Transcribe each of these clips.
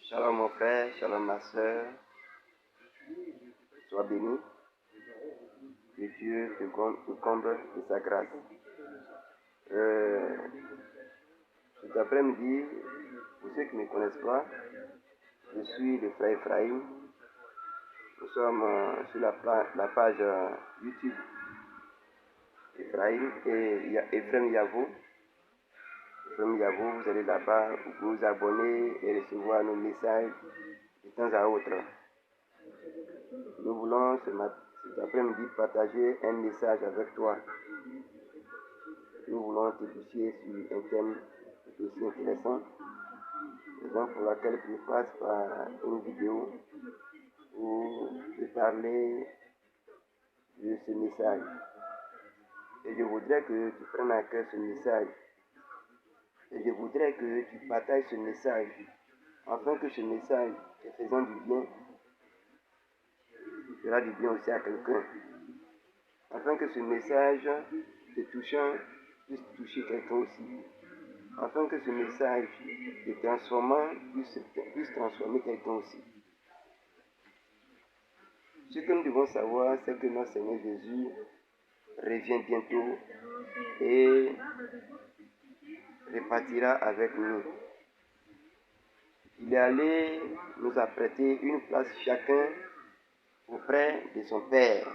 Shalom mon frère, shalom ma soeur, sois béni, que Dieu te comble de sa grâce. Cet après-midi, pour ceux qui ne me connaissent pas, je suis le frère Ephraim. Nous sommes sur la page YouTube Ephraim et Ephraim Yavo. Ephraim Yavo, vous allez là-bas, vous vous abonner et recevoir nos messages de temps à autre. Nous voulons cet après-midi partager un message avec toi. Nous voulons t'éduquer sur un thème aussi intéressant, raison pour laquelle je passe par une vidéo pour te parler de ce message. Et je voudrais que tu prennes à cœur ce message. Et je voudrais que tu partages ce message, afin que ce message te faisant du bien, fera du bien aussi à quelqu'un. Afin que ce message te touchant puisse toucher quelqu'un aussi. Afin que ce message te transformant puisse transformer quelqu'un aussi. Ce que nous devons savoir, c'est que notre Seigneur Jésus revient bientôt et repartira avec nous. Il est allé nous apprêter une place chacun auprès de son Père.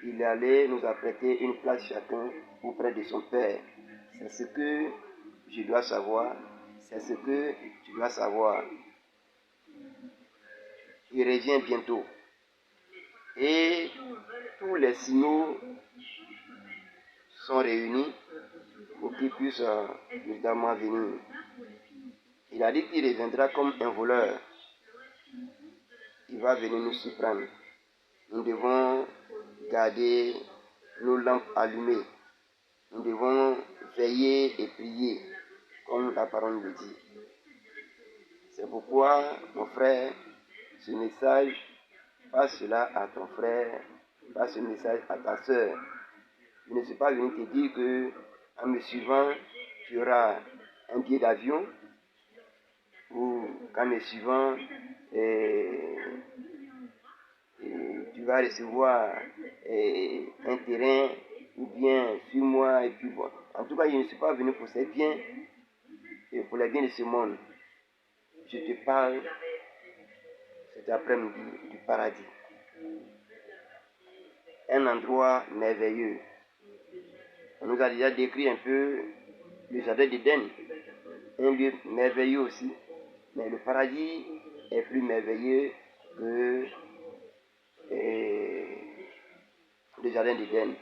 Il est allé nous apprêter une place chacun auprès de son Père. C'est ce que je dois savoir. C'est ce que tu dois savoir. Il revient bientôt. Et tous les signaux sont réunis pour qu'il puisse évidemment venir. Il a dit qu'il reviendra comme un voleur. Il va venir nous surprendre. Nous devons garder nos lampes allumées. Nous devons veiller et prier, comme la parole le dit. C'est pourquoi, mon frère, ce message, passe cela à ton frère, passe ce message à ta soeur. Je ne suis pas venu te dire que, en me suivant, tu auras un billet d'avion, ou qu'en me suivant, tu vas recevoir un terrain, ou bien suis-moi, et puis bon. En tout cas, je ne suis pas venu pour ces biens, et pour les biens de ce monde. Je te parle cet après-midi du paradis. Un endroit merveilleux. On nous a déjà décrit un peu le jardin d'Éden, un lieu merveilleux aussi, mais le paradis est plus merveilleux que le jardin d'Éden.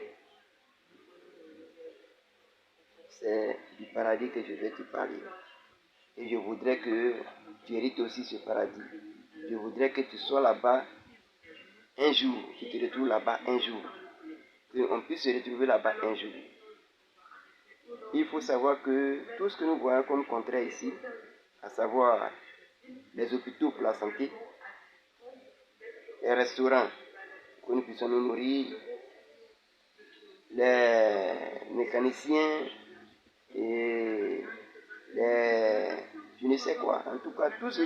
C'est du paradis que je vais te parler. Et je voudrais que tu hérites aussi ce paradis. Je voudrais que tu sois là-bas un jour, tu te retrouves là-bas un jour, qu'on puisse se retrouver là-bas un jour. Il faut savoir que tout ce que nous voyons comme contraire ici, à savoir les hôpitaux pour la santé, les restaurants, que nous puissions nous nourrir, les mécaniciens et les je ne sais quoi. En tout cas, tout ce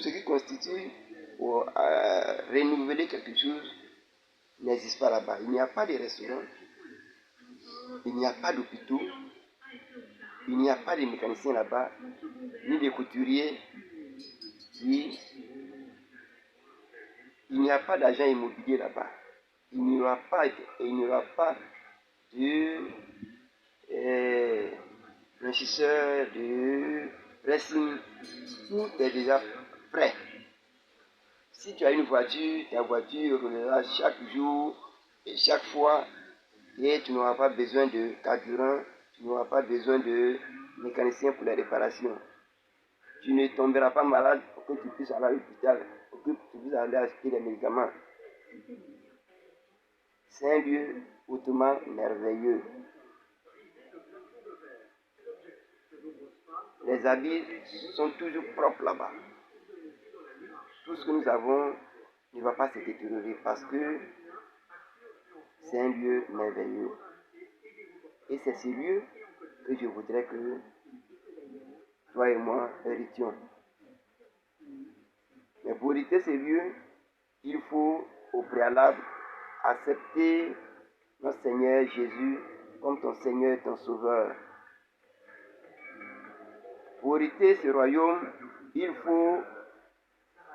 qui constitue pour renouveler quelque chose n'existe pas là-bas. Il n'y a pas de restaurant, il n'y a pas d'hôpitaux, il n'y a pas de mécaniciens là-bas, ni de couturiers, il n'y a pas d'agent immobilier là-bas. Il n'y aura pas de blanchisseur, de pressing. Tout est déjà prêt. Si tu as une voiture, ta voiture roulera chaque jour et chaque fois, et tu n'auras pas besoin de carburant, tu n'auras pas besoin de mécanicien pour les réparations. Tu ne tomberas pas malade pour que tu puisses aller à l'hôpital, pour que tu puisses aller acheter des médicaments. C'est un lieu hautement merveilleux. Les habits sont toujours propres là-bas. Tout ce que nous avons ne va pas se détériorer parce que c'est un lieu merveilleux. Et c'est ce lieu que je voudrais que toi et moi héritions. Mais pour hériter ces lieux, il faut au préalable accepter notre Seigneur Jésus comme ton Seigneur et ton Sauveur. Pour hériter ce royaume, il faut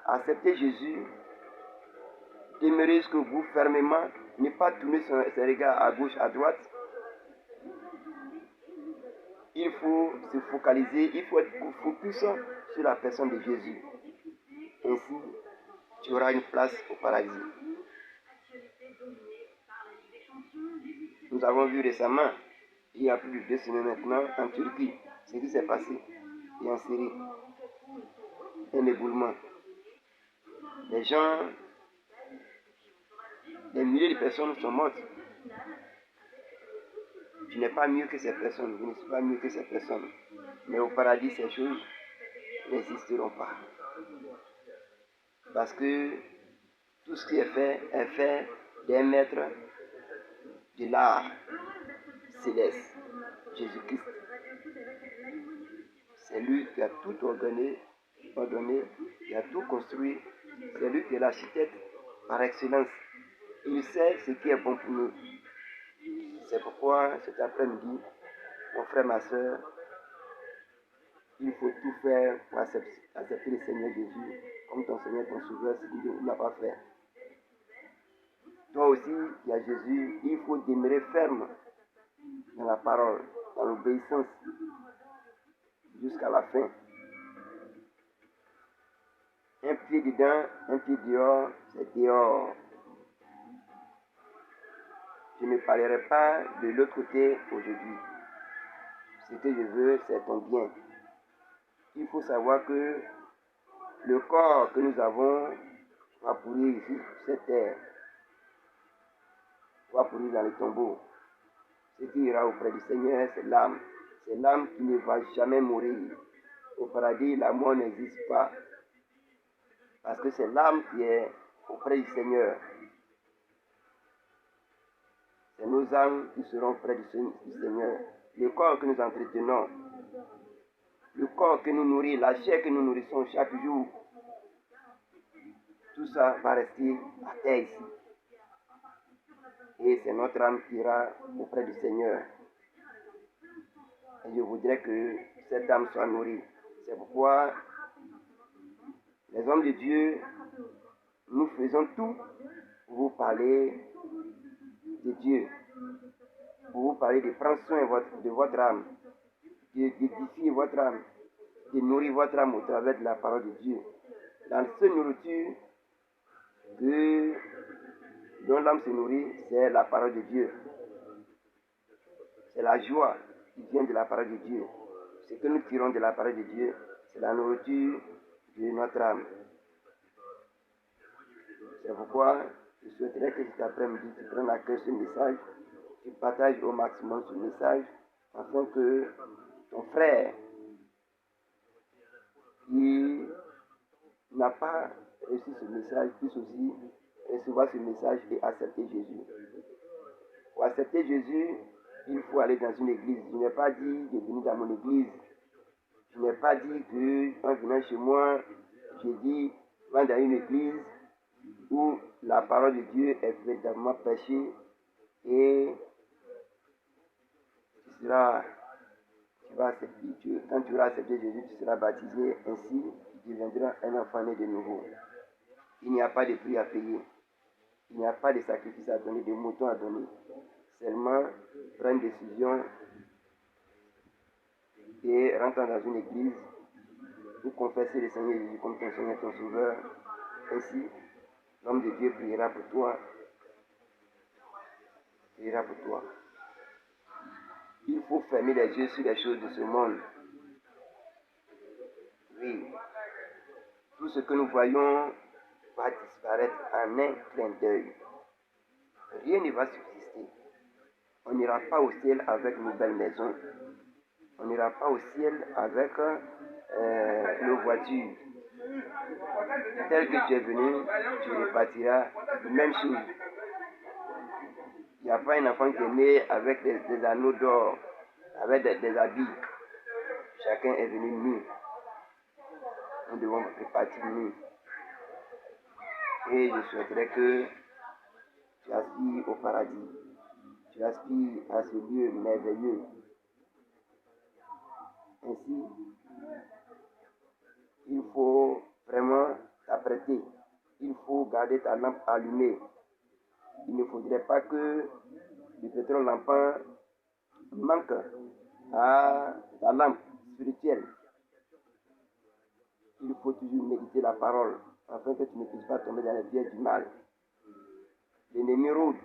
accepter Jésus, demeurer jusqu'au bout fermement, ne pas tourner ses regards à gauche, à droite. Il faut se focaliser, il faut être focus sur la personne de Jésus. Ainsi, tu auras une place au paradis. Nous avons vu récemment, il y a plus de 2 semaines maintenant, en Turquie, ce qui s'est passé. Et en Syrie, un éboulement. Les gens, des milliers de personnes sont mortes. Tu n'es pas mieux que ces personnes, je ne suis pas mieux que ces personnes. Mais au paradis, ces choses n'existeront pas. Parce que tout ce qui est fait d'un maître de l'art céleste, Jésus-Christ. C'est lui qui a tout ordonné, qui a tout construit. C'est lui qui est l'architecte par excellence. Il sait ce qui est bon pour nous. C'est pourquoi cet après-midi, mon frère, ma soeur, il faut tout faire pour accepter le Seigneur Jésus comme ton Seigneur, ton Sauveur, ce qu'il ne l'a pas fait. Toi aussi, il y a Jésus, il faut demeurer ferme dans la parole, dans l'obéissance, jusqu'à la fin. Un pied dedans, un pied dehors, c'est dehors. Je ne parlerai pas de l'autre côté aujourd'hui. Ce que je veux, c'est ton bien. Il faut savoir que le corps que nous avons va pourrir ici sur cette terre, va pourrir dans le tombeau. Ce qui ira auprès du Seigneur, c'est l'âme. C'est l'âme qui ne va jamais mourir. Au paradis, la mort n'existe pas. Parce que c'est l'âme qui est auprès du Seigneur. C'est nos âmes qui seront auprès du Seigneur. Le corps que nous entretenons, le corps que nous nourrissons, la chair que nous nourrissons chaque jour, tout ça va rester à terre ici. Et c'est notre âme qui ira auprès du Seigneur. Et je voudrais que cette âme soit nourrie. C'est pourquoi les hommes de Dieu, nous faisons tout pour vous parler de Dieu, pour vous parler de prendre soin de votre âme, d'édifier votre âme, de nourrir votre âme au travers de la parole de Dieu. Dans cette nourriture dont l'âme se nourrit, c'est la parole de Dieu. C'est la joie qui vient de la parole de Dieu. Ce que nous tirons de la parole de Dieu, c'est la nourriture de notre âme. C'est pourquoi je souhaiterais que cet après-midi, tu prennes à cœur ce message, tu partages au maximum ce message, afin que ton frère qui n'a pas reçu ce message puisse aussi recevoir ce message et accepter Jésus. Pour accepter Jésus, il faut aller dans une église. Je n'ai pas dit de venir dans mon église. Je n'ai pas dit qu'en venant chez moi, j'ai dit, va dans une église où la parole de Dieu est véritablement prêchée et quand tu auras accepté Jésus, tu seras baptisé, ainsi tu deviendras un enfant né de nouveau. Il n'y a pas de prix à payer. Il n'y a pas de sacrifice à donner, de moutons à donner. Seulement, prends une décision et rentre dans une église pour confesser le Seigneur Jésus comme ton Seigneur, ton Sauveur. Ainsi, l'homme de Dieu priera pour toi. Priera pour toi. Il faut fermer les yeux sur les choses de ce monde. Oui. Tout ce que nous voyons va disparaître en un clin d'œil. Rien ne va subsister. On n'ira pas au ciel avec une belle maison. On n'ira pas au ciel avec nos voitures. Tel que tu es venu, tu repartiras. Même chose. Il n'y a pas un enfant qui est né avec des anneaux d'or, avec des habits. Chacun est venu nu. nous devons repartir nus. Et je souhaiterais que tu aspires au paradis. Tu aspires à ce lieu merveilleux. Ainsi, il faut vraiment t'apprêter. Il faut garder ta lampe allumée. Il ne faudrait pas que le pétrole lampant manque à ta lampe spirituelle. Il faut toujours méditer la parole afin que tu ne puisses pas tomber dans les pièges du mal. L'ennemi rôde.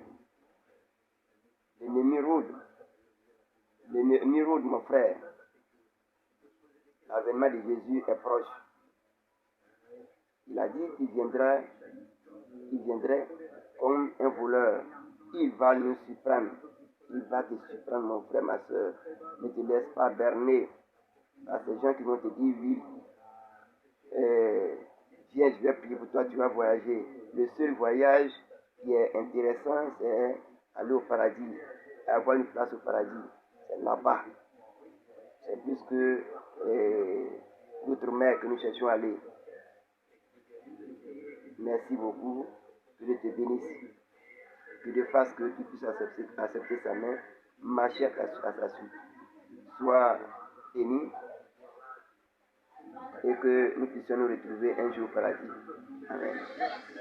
L'ennemi rôde. L'ennemi rôde, mon frère. L'avènement de Jésus est proche. Il a dit qu'il viendrait comme un voleur. Il va nous surprendre. Il va te surprendre, mon frère, ma soeur. Ne te laisse pas berner par ces gens qui vont te dire oui. Viens, je vais prier pour toi, tu vas voyager. Le seul voyage qui est intéressant, c'est aller au paradis, avoir une place au paradis. C'est là-bas. C'est plus que l'autre mer que nous cherchons à aller. Merci beaucoup. Que Dieu te bénisse. Que Dieu fasse que tu puisses accepter sa main, marcher à sa suite. Sois béni et que nous puissions nous retrouver un jour au paradis. Amen.